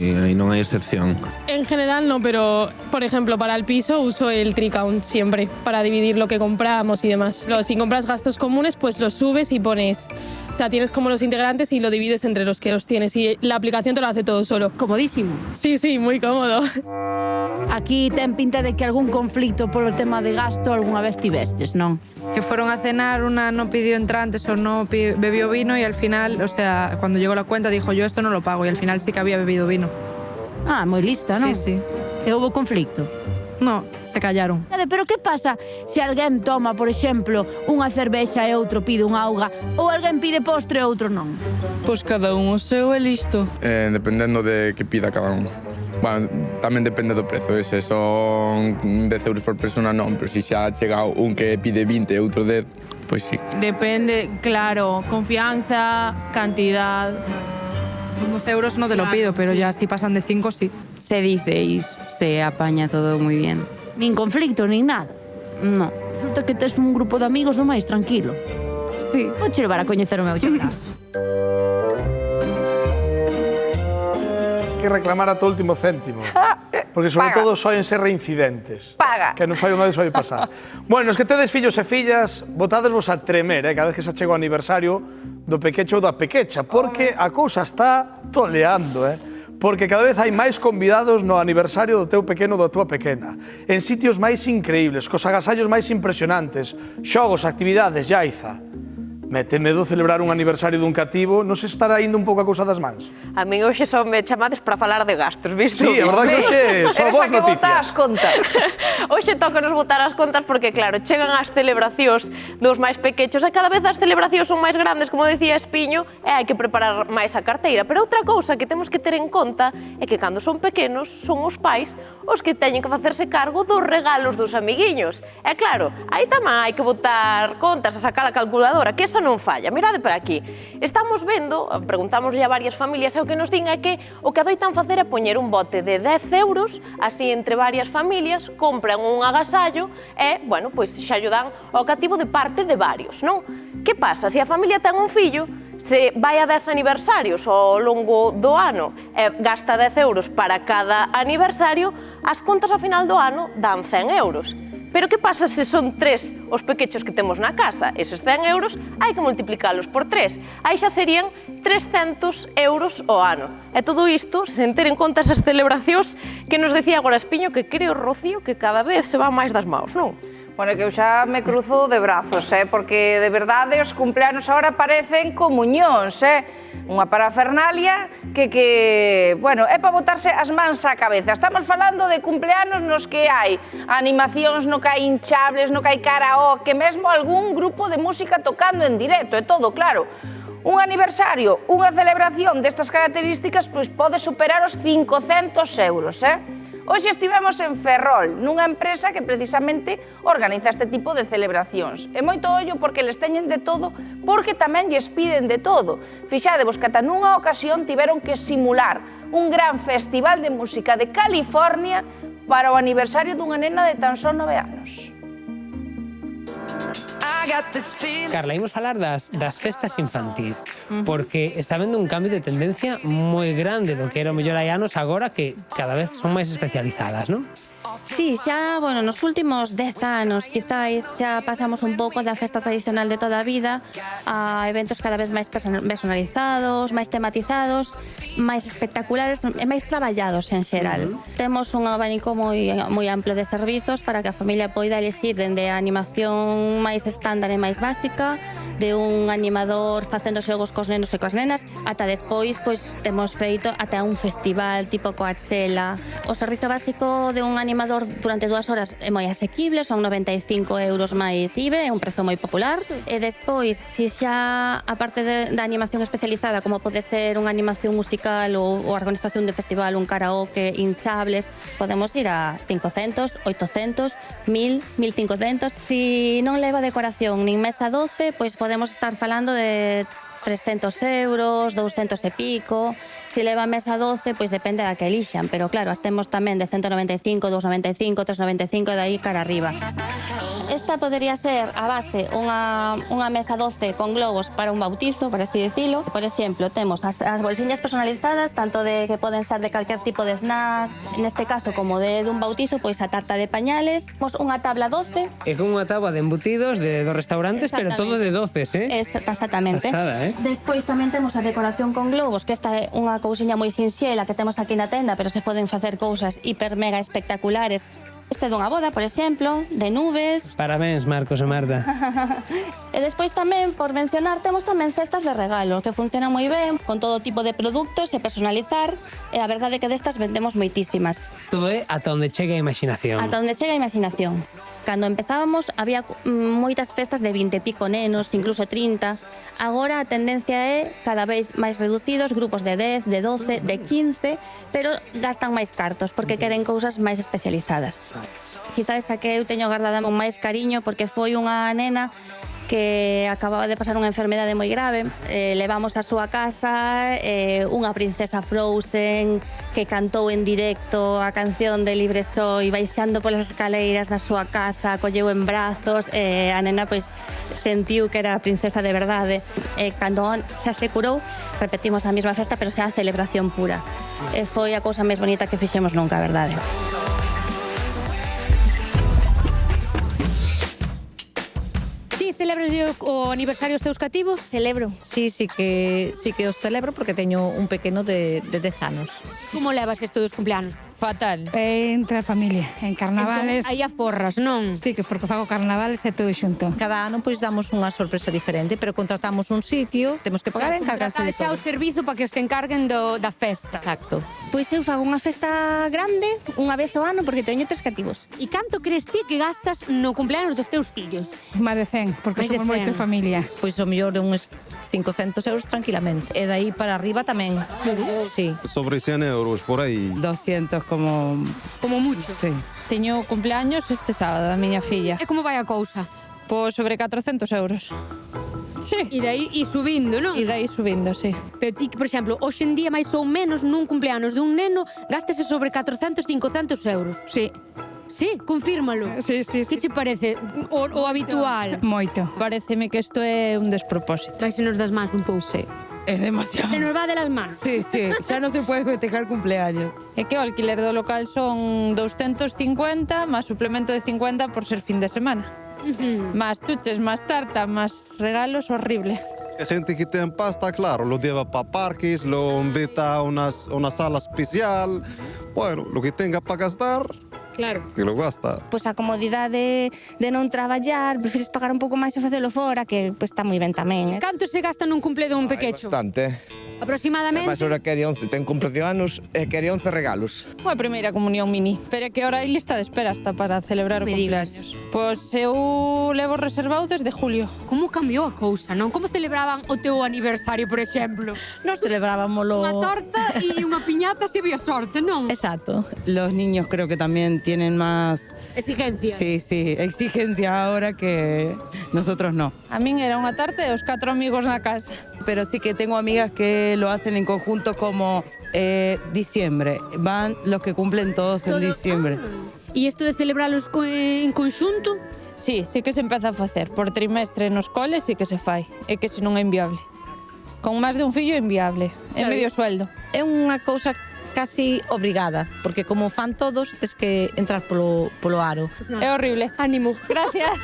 Y ahí no hay excepción. En general no, pero por ejemplo para el piso uso el Tricount siempre para dividir lo que compramos y demás. Si compras gastos comunes pues los subes y pones, o sea, tienes como los integrantes y lo divides entre los que los tienes y la aplicación te lo hace todo solo. Comodísimo. Sí, sí, muy cómodo. Aquí ten pinta de que algún conflicto polo tema de gasto alguna vez tivestes, non? Que fueron a cenar, una no pidió entrantes o no bebió vino y al final, o sea, cuando llegó la cuenta dijo yo esto no lo pago y al final sí que había bebido vino. Ah, moi lista, non? Sí, sí. E houve conflicto? No, se callaron. Pero que pasa se alguén toma, por exemplo, unha cervexa e outro pide unha auga ou alguén pide postre e outro non? Pois cada un o seu é listo. Dependendo de que pida cada uno. Bueno, tamén depende do prezo, se son 10 euros por persona non, pero se xa chega un que pide 20 e outro 10, pois sí. Depende, claro, confianza, cantidad. Son 12 euros no te lo pido, pero ya si pasan de 5 sí. Se dice y se apaña todo moi bien. Nin conflicto, nin nada? No. Resulta que tes un grupo de amigos do máis tranquilo. Sí. Vou che levar a coñecer o meu chorras. Que reclamar ata o último céntimo. Porque sobre todo soen ser reincidentes. Paga. Que non fai unha vez vai pasar. Bueno, os que tedes fillos e fillas, botadesvos a tremer, cada vez que se chega o aniversario do pequecho ou da pequecha, porque a cousa está toleando, porque cada vez hai máis convidados no aniversario do teu pequeno ou da tua pequena, en sitios máis increíbles, cos agasallos máis impresionantes, xogos, actividades, Yaiza. Mete medo celebrar un aniversario dun cativo, non se estará indo un pouco a cousa das mans? A min hoxe só me chamades para falar de gastos, visto? Sí, a verdade que hoxe son boas noticias. Eres a que bota as contas. Hoxe toca nos botar as contas porque, claro, chegan as celebracións dos máis pequechos e cada vez as celebracións son máis grandes, como decía Espiño, e hai que preparar máis a carteira. Pero outra cousa que temos que ter en conta é que cando son pequenos son os pais os que teñen que facerse cargo dos regalos dos amiguiños. E claro, aí tamén hai que botar contas, a sacar a calculadora, que esa non falla. Mirade para aquí. Estamos vendo, preguntámoslle a varias familias e o que nos din é que o que adoitan facer é poñer un bote de 10 euros, así entre varias familias, compran un agasallo e, bueno, pois xa ayudan ao cativo de parte de varios, non? Que pasa? Se a familia ten un fillo, se vai a 10 aniversarios ao longo do ano e gasta 10 euros para cada aniversario, as contas ao final do ano dan 100 euros. Pero que pasa se son 3 os pequechos que temos na casa? Eses 100 euros hai que multiplicalos por 3. Aí xa serían 300 euros ao ano. E todo isto, sen ter en conta esas celebracións que nos decía agora Espiño, que creo, Rocío, que cada vez se va máis das maus, non? Bueno, que eu xa me cruzo de brazos, porque de verdade os cumpleanos agora parecen comuñóns, unha parafernalia que, bueno, é para botarse as mans á cabeza. Estamos falando de cumpleanos nos que hai animacións, no que hai hinchables, no que hai karaoke, mesmo algún grupo de música tocando en directo, e todo, claro. Un aniversario, unha celebración destas características, pois pode superar os 500 euros, Hoxe estivemos en Ferrol, nunha empresa que precisamente organiza este tipo de celebracións. E moito ollo porque les teñen de todo, porque tamén lles piden de todo. Fixadevos que ata nunha ocasión tiveron que simular un gran festival de música de California para o aniversario dunha nena de tan só 9 anos. Carla, imos falar das festas infantís, porque está vendo un cambio de tendencia moi grande do que era o mellor hai anos agora, que cada vez son máis especializadas, non? Sí, xa, bueno, nos últimos 10 anos quizáis xa pasamos un pouco da festa tradicional de toda a vida a eventos cada vez máis personalizados, máis tematizados, máis espectaculares e máis traballados en xeral. Temos un abanico moi amplo de servizos para que a familia poida elixir dende a animación máis estándar e máis básica, de un animador facendo xogos cos nenos e coas nenas, ata despois pois temos feito ata un festival tipo Coachella. O servizo básico de un animador durante 2 horas é moi asequible, son 95 euros máis IVE, é un prezo moi popular. E despois, se xa a parte da animación especializada, como pode ser unha animación musical ou a organización de festival, un karaoke, hinchables, podemos ir a 500, 800, 1000, 1500. Si non leva decoración nin mesa 12, pois podemos estar falando de 300 euros, 200 e pico. Se leva a mesa 12, pois depende da que elixan, pero claro, as temos tamén de 195, 295, 395 e dai cara arriba. Esta podría ser a base unha mesa 12 con globos para un bautizo, por así decirlo. Por exemplo, temos as bolsiñas personalizadas, tanto de que poden ser de calquer tipo de snack, neste caso como de un bautizo, pois a tarta de pañales, unha tabla 12. É como unha táboa de embutidos dos restaurantes, pero todo de 12, Exactamente. Pasada, Despois tamén temos a decoración con globos, que esta é unha cousiña moi sinxela que temos aquí na tenda, pero se poden facer cousas hiper mega espectaculares. Este é dunha boda, por exemplo, de nubes. Parabéns, Marcos e Marta. E despois tamén, por mencionar, temos tamén cestas de regalo, que funcionan moi ben, con todo tipo de produtos e personalizar, e a verdade é que destas vendemos moitísimas. Todo é ata onde chega a imaginación. Ata onde chega a imaginación. Cando empezábamos había moitas festas de 20 e pico nenos, incluso 30. Agora a tendencia é cada vez máis reducidos, grupos de 10, de 12, de 15, pero gastan máis cartos porque queren cousas máis especializadas. Quizás a que eu teño guardada con máis cariño porque foi unha nena que acababa de pasar unha enfermedade moi grave. Levamos a súa casa unha princesa Frozen que cantou en directo a canción de Libre Soy, baixando polas escaleiras da súa casa, colleu en brazos, a nena pois sentiu que era a princesa de verdade. Cando xa se curou, repetimos a mesma festa, pero xa a celebración pura. Foi a cousa máis bonita que fixemos nunca, a verdade. Celebras o aniversario os teus cativos? Celebro, sí que os celebro porque teño un pequeno de 10 anos. Como levas isto dos cumpleanos? Fatal. Entre a familia, en carnavales. Aí a forras, non? Sí, que porque fago carnavales e todo xunto. Cada ano pois damos unha sorpresa diferente, pero contratamos un sitio, temos que pagar e encargarse de todo. Contratar xa o servizo para que se encarguen da festa. Exacto. Pois eu fago unha festa grande unha vez ao ano porque teño 3 cativos. E canto crees ti que gastas no cumpleanos dos teus fillos? Máis de 100, porque somos moita familia. Pois o mellor uns 500 euros tranquilamente. E dai para arriba tamén. Sí. Sobre 100 euros, por aí. 200 como mucho. Sí. Teño cumpleaños este sábado, a miña filla. E como vai a cousa? Pois sobre 400 euros. Sí. E dai subindo, non? E dai subindo, sí. Pero ti, por exemplo, hoxe en día máis ou menos nun cumpleanos dun neno gástese sobre 400, 500 euros. Sí. Sí, confírmalo. Sí. Que che parece o habitual? Moito. Pareceme que isto é un despropósito. Vai se nos das mans un pouco. Sí. Es demasiado. Se nos va de las manos. Sí, ya no se puede festejar cumpleaños. É que o alquiler do local son 250 más suplemento de 50 por ser fin de semana. Más chuches, más tarta, más regalos, horrible. La gente que tiene pasta, claro, lo lleva para parques, lo invita a una sala especial. Bueno, lo que tenga para gastar, claro, que lo gasta. Pois a comodidade de non traballar, prefires pagar un pouco máis e facelo fora, que pois está moi ben tamén. Canto se gasta nun cumple dun pequecho? Bastante. Aproximadamente? Mas ahora quería 11, ten cumple de anos e quería 11 regalos. Unha primeira comunión mini. Pero é que ahora hai lista de espera hasta para celebrar o cumpleaños. Pois eu levo reservado desde julio. Como cambiou a cousa, non? Como celebraban o teu aniversario, por exemplo? Nos celebrábamoslo... Unha torta e unha piñata se había sorte, non? Exacto. Los niños creo que también tienen más... Exigencias. Sí, exigencia ahora que nosotros no. A min era unha tarta e os 4 amigos na casa. Pero sí que tengo amigas que lo hacen en conjunto como diciembre. Van los que cumplen todos en diciembre. E isto de celebrarlos en conxunto? Sí que se empeza a facer. Por trimestre nos coles sí que se fai. É que se non é inviable. Con máis de un fillo é inviable. É medio sueldo. É unha cousa casi obrigada, porque como fan todos, tes que entrar polo aro. É horrible. Ánimo. Gracias.